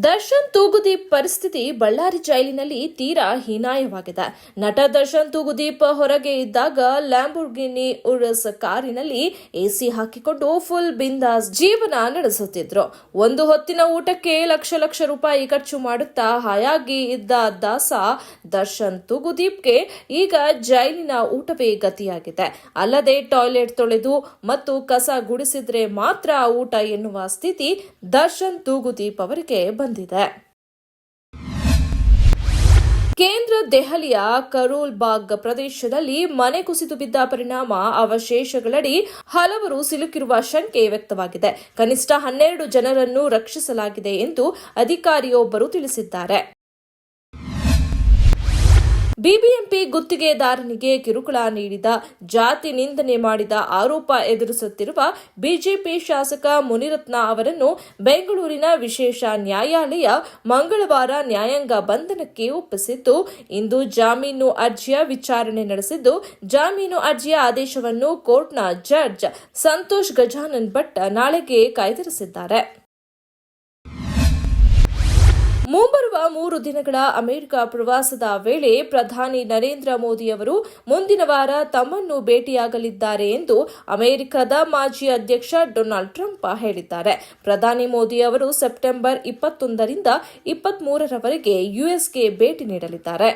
ದರ್ಶನ್ ತೂಗುದೀಪ್ ಪರಿಸ್ಥಿತಿ ಬಳ್ಳಾರಿ ಜೈಲಿನಲ್ಲಿ ತೀರಾ ಹೀನಾಯವಾಗಿದೆ. ನಟ ದರ್ಶನ್ ತೂಗುದೀಪ್ ಹೊರಗೆ ಇದ್ದಾಗ ಲ್ಯಾಂಬೋರ್ಗಿನಿ ಉರುಸ್ ಕಾರಿನಲ್ಲಿ ಎಸಿ ಹಾಕಿಕೊಂಡು ಫುಲ್ ಬಿಂದಾಸ್ ಜೀವನ ನಡೆಸುತ್ತಿದ್ರು. ಒಂದು ಹೊತ್ತಿನ ಊಟಕ್ಕೆ ಲಕ್ಷ ರೂಪಾಯಿ ಖರ್ಚು ಮಾಡುತ್ತಾ ಹಾಯಾಗಿ ಇದ್ದ ದಾಸ ದರ್ಶನ್ ತೂಗುದೀಪ್ಗೆ ಈಗ ಜೈಲಿನ ಊಟವೇ ಗತಿಯಾಗಿದೆ. ಅಲ್ಲದೆ ಟಾಯ್ಲೆಟ್ ತೊಳೆದು ಮತ್ತು ಕಸ ಗುಡಿಸಿದ್ರೆ ಮಾತ್ರ ಊಟ ಎನ್ನುವ ಸ್ಥಿತಿ ದರ್ಶನ್ ತೂಗುದೀಪ್ ಅವರಿಗೆ ಬಂದಿದೆ. ಕೇಂದ್ರ ದೆಹಲಿಯ ಕರೋಲ್ ಬಾಗ್ ಪ್ರದೇಶದಲ್ಲಿ ಮನೆ ಕುಸಿದು ಬಿದ್ದ ಪರಿಣಾಮ ಅವಶೇಷಗಳಡಿ ಹಲವರು ಸಿಲುಕಿರುವ ಶಂಕೆ ವ್ಯಕ್ತವಾಗಿದೆ. ಕನಿಷ್ಠ 12 ಜನರನ್ನು ರಕ್ಷಿಸಲಾಗಿದೆ ಎಂದು ಅಧಿಕಾರಿಯೊಬ್ಬರು ತಿಳಿಸಿದ್ದಾರೆ. ಬಿಬಿಎಂಪಿ ಗುತ್ತಿಗೆದಾರನಿಗೆ ಕಿರುಕುಳ ನೀಡಿದ, ಜಾತಿ ನಿಂದನೆ ಮಾಡಿದ ಆರೋಪ ಎದುರಿಸುತ್ತಿರುವ ಬಿಜೆಪಿ ಶಾಸಕ ಮುನಿರತ್ನ ಅವರನ್ನು ಬೆಂಗಳೂರಿನ ವಿಶೇಷ ನ್ಯಾಯಾಲಯ ಮಂಗಳವಾರ ನ್ಯಾಯಾಂಗ ಬಂಧನಕ್ಕೆ ಒಪ್ಪಿಸಿದ್ದು, ಇಂದು ಜಾಮೀನು ಅರ್ಜಿಯ ವಿಚಾರಣೆ ನಡೆಸಿದ್ದು, ಜಾಮೀನು ಅರ್ಜಿಯ ಆದೇಶವನ್ನು ಕೋರ್ಟ್ನ ಜಡ್ಜ್ ಸಂತೋಷ್ ಗಜಾನನ್ ಭಟ್ ನಾಳೆಗೆ ಕಾಯ್ದಿರಿಸಿದ್ದಾರೆ. ಮುಂಬರುವ 3 ದಿನಗಳ ಅಮೆರಿಕ ಪ್ರವಾಸದ ವೇಳೆ ಪ್ರಧಾನಿ ನರೇಂದ್ರ ಮೋದಿ ಅವರು ಮುಂದಿನ ವಾರ ತಮ್ಮನ್ನು ಭೇಟಿಯಾಗಲಿದ್ದಾರೆ ಎಂದು ಅಮೆರಿಕದ ಮಾಜಿ ಅಧ್ಯಕ್ಷ ಡೊನಾಲ್ಡ್ ಟ್ರಂಪ್ ಹೇಳಿದ್ದಾರೆ. ಪ್ರಧಾನಿ ಮೋದಿ ಅವರು ಸೆಪ್ಟೆಂಬರ್ 21ರಿಂದ 23ರವರೆಗೆ ಯುಎಸ್ಗೆ ಭೇಟಿ ನೀಡಲಿದ್ದಾರೆ.